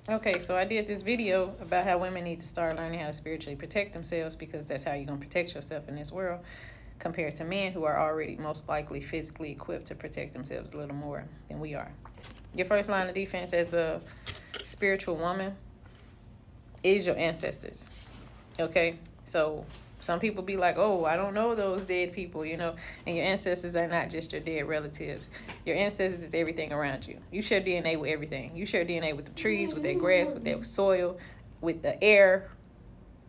Okay, so I did this video about how women need to start learning how to spiritually protect themselves because that's how you're going to protect yourself in this world compared to men who are already most likely physically equipped to protect themselves a little more than we are. Your first line of defense as a spiritual woman is your ancestors. Okay, so some people be like, oh, I don't know those dead people, and your ancestors are not just your dead relatives. Your ancestors is everything around you. You share DNA with everything. You share DNA with the trees, with that grass, with that soil, with the air,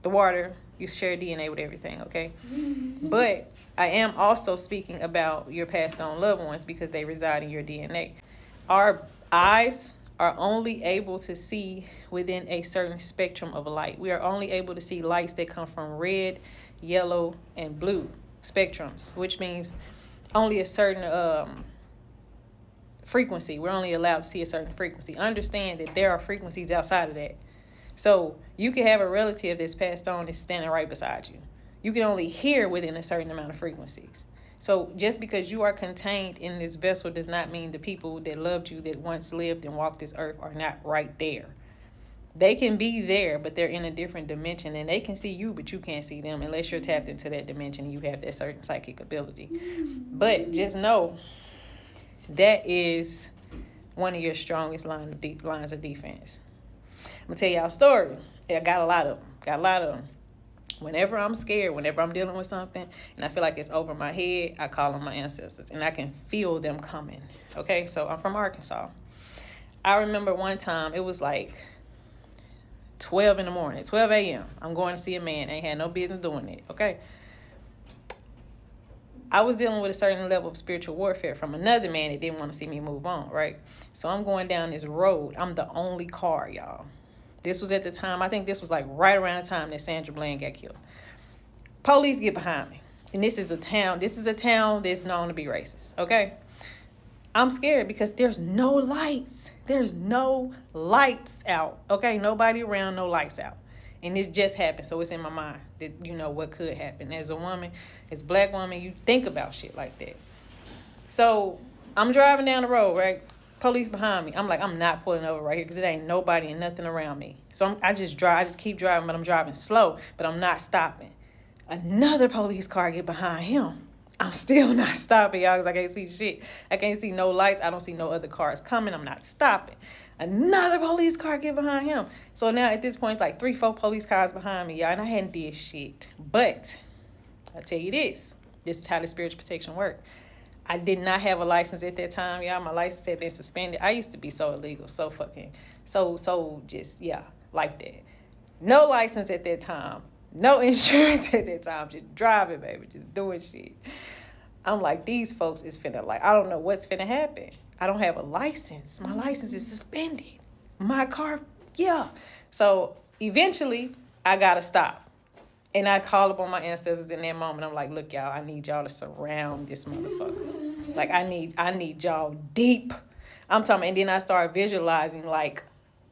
the water. You share DNA with everything, okay? But I am also speaking about your passed on loved ones because they reside in your DNA. Our eyes are only able to see within a certain spectrum of light. We are only able to see lights that come from red, yellow, and blue spectrums, which means only a certain frequency. We're only allowed to see a certain frequency. Understand that there are frequencies outside of that. So you can have a relative that's passed on that's standing right beside you. You can only hear within a certain amount of frequencies. So just because you are contained in this vessel does not mean the people that loved you, that once lived and walked this earth, are not right there. They can be there, but they're in a different dimension, and they can see you, but you can't see them unless you're tapped into that dimension and you have that certain psychic ability. But just know that is one of your strongest lines of defense. I'm gonna tell y'all a story. I got a lot of them. Whenever I'm scared, whenever I'm dealing with something and I feel like it's over my head, I call on my ancestors and I can feel them coming. Okay, so I'm from Arkansas. I remember one time it was like 12 in the morning, 12 a.m. I'm going to see a man. Ain't had no business doing it. Okay. I was dealing with a certain level of spiritual warfare from another man that didn't want to see me move on, right? So I'm going down this road. I'm the only car, y'all. This was at the time, I think this was like right around the time that Sandra Bland got killed. Police get behind me. And this is a town that's known to be racist, okay? I'm scared because there's no lights. There's no lights out, okay? Nobody around, no lights out. And this just happened, so it's in my mind that what could happen. As a woman, as a black woman, you think about shit like that. So I'm driving down the road, right? Police behind me. I'm like, I'm not pulling over right here because it ain't nobody and nothing around me. So I just keep driving, but I'm driving slow, but I'm not stopping. Another police car get behind him. I'm still not stopping, y'all, because I can't see shit. I can't see no lights. I don't see no other cars coming. I'm not stopping. Another police car get behind him. So now at this point, it's like 3-4 police cars behind me, y'all, and I hadn't did shit. But I tell you this is how the spiritual protection works. I did not have a license at that time, y'all. My license had been suspended. I used to be so illegal, so just, like that. No license at that time. No insurance at that time. Just driving, baby. Just doing shit. I'm like, these folks is finna, I don't know what's finna happen. I don't have a license. My license is suspended. My car, So eventually, I gotta stop. And I call upon my ancestors in that moment. I'm like, look, y'all, I need y'all to surround this motherfucker. Like, I need y'all deep. I'm talking, and then I start visualizing like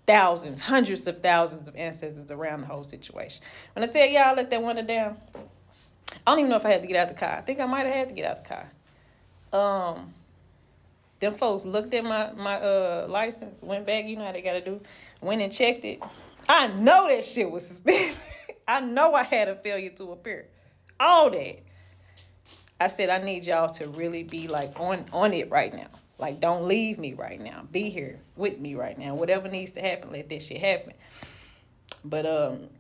thousands, hundreds of thousands of ancestors around the whole situation. When I tell y'all I let that window down, I don't even know if I had to get out the car. I think I might have had to get out the car. Them folks looked at my license, went back, you know how they gotta do, went and checked it. I know that shit was suspended. I know I had a failure to appear. All that. I said, I need y'all to really be like on it right now. Like, don't leave me right now. Be here with me right now. Whatever needs to happen, let that shit happen. But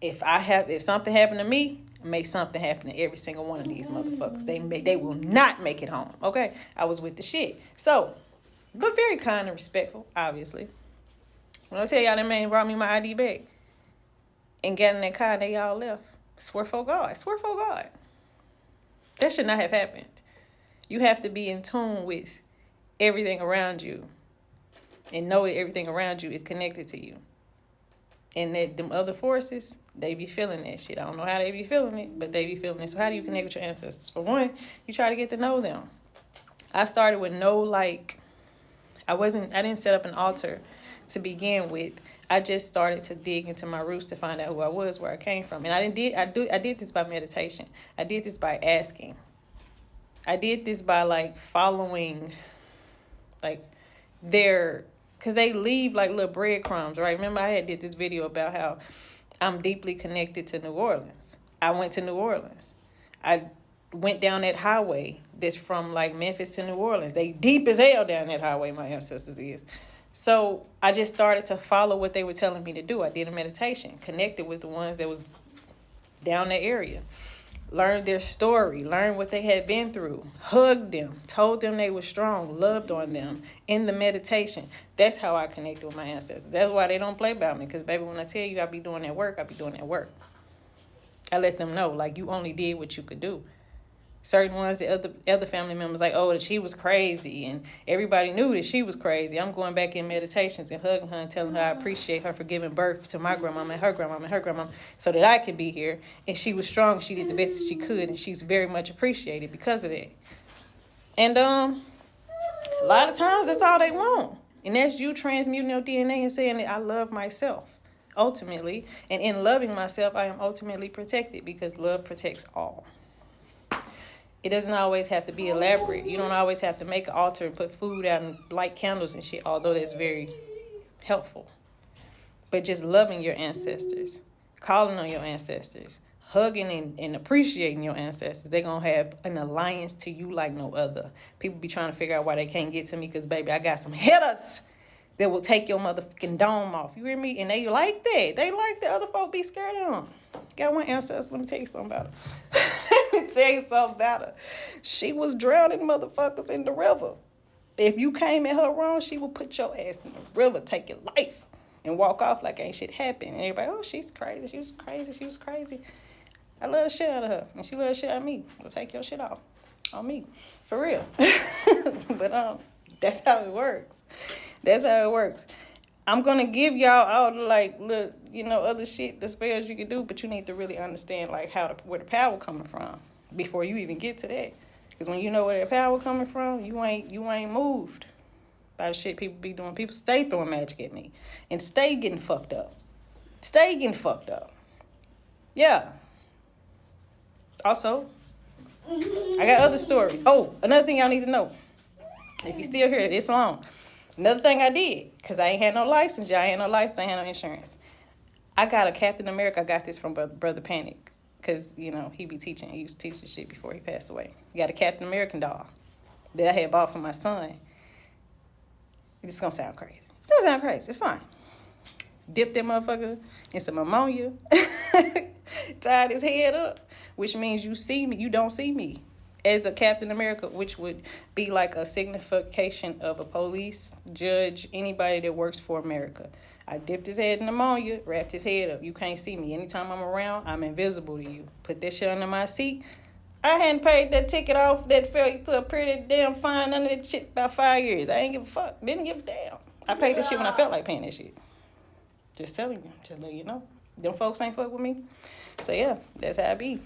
if something happened to me, make something happen to every single one of these motherfuckers. They will not make it home. Okay? I was with the shit. So, but very kind and respectful, obviously. When I tell y'all that man brought me my ID back and got in that car and they all left. Swear for God. Swear for God. That should not have happened. You have to be in tune with everything around you and know that everything around you is connected to you. And that them other forces, they be feeling that shit. I don't know how they be feeling it, but they be feeling it. So how do you connect with your ancestors? For one, you try to get to know them. I started with I didn't set up an altar to begin with. I just started to dig into my roots to find out who I was, where I came from. And I did this by meditation. I did this by asking. I did this by following their Because they leave like little breadcrumbs, right? Remember I had did this video about how I'm deeply connected to New Orleans. I went to New Orleans. I went down that highway that's from like Memphis to New Orleans. They deep as hell down that highway, my ancestors is. So I just started to follow what they were telling me to do. I did a meditation, connected with the ones that was down the area. Learned their story, learned what they had been through, hugged them, told them they were strong, loved on them in the meditation. That's how I connected with my ancestors. That's why they don't play about me, because, baby, when I tell you I be doing that work, I be doing that work. I let them know, like, you only did what you could do. Certain ones, the other family members, like, oh, she was crazy, and everybody knew that she was crazy. I'm going back in meditations and hugging her and telling her I appreciate her for giving birth to my grandmama and her grandmama and her grandmama so that I could be here. And she was strong. She did the best that she could, and she's very much appreciated because of that. And a lot of times, that's all they want. And that's you transmuting your DNA and saying that I love myself, ultimately. And in loving myself, I am ultimately protected, because love protects all. It doesn't always have to be elaborate. You don't always have to make an altar and put food out and light candles and shit, although that's very helpful. But just loving your ancestors, calling on your ancestors, hugging and appreciating your ancestors, they're going to have an alliance to you like no other. People be trying to figure out why they can't get to me, because, baby, I got some hitters that will take your motherfucking dome off. You hear me? And they like that. They like the other folk be scared of them. Got one ancestor. Let me tell you something about her. Let me tell you something about her. She was drowning motherfuckers in the river. If you came at her wrong, she would put your ass in the river, take your life, and walk off like ain't shit happened. And everybody, oh, she's crazy. She was crazy. She was crazy. I love the shit out of her. And she love the shit out of me. We'll take your shit off on me. For real. But that's how it works. That's how it works. I'm going to give y'all all the, like, look, you know, other shit, the spells you can do, but you need to really understand, like, where the power coming from before you even get to that. Because when you know where the power coming from, you ain't moved by the shit people be doing. People stay throwing magic at me and stay getting fucked up. Stay getting fucked up. Yeah. Also, I got other stories. Oh, another thing y'all need to know. If you still here this long. Another thing I did, because I ain't had no license, y'all. I ain't no license, I ain't had no insurance. I got a Captain America. I got this from Brother Panic, because, you know, he be teaching. He used to teach this shit before he passed away. He got a Captain American doll that I had bought for my son. It's going to sound crazy. It's going to sound crazy. It's fine. Dipped that motherfucker in some ammonia. Tied his head up, which means you see me. You don't see me as a Captain America, which would be like a signification of a police, judge, anybody that works for America. I dipped his head in ammonia, wrapped his head up. You can't see me. Anytime I'm around, I'm invisible to you. Put that shit under my seat. I hadn't paid that ticket off that fell to a pretty damn fine under that shit about 5 years. I ain't give a fuck. Didn't give a damn. I paid that shit when I felt like paying that shit. Just telling you. Just letting you know. Them folks ain't fuck with me. So yeah, that's how I be.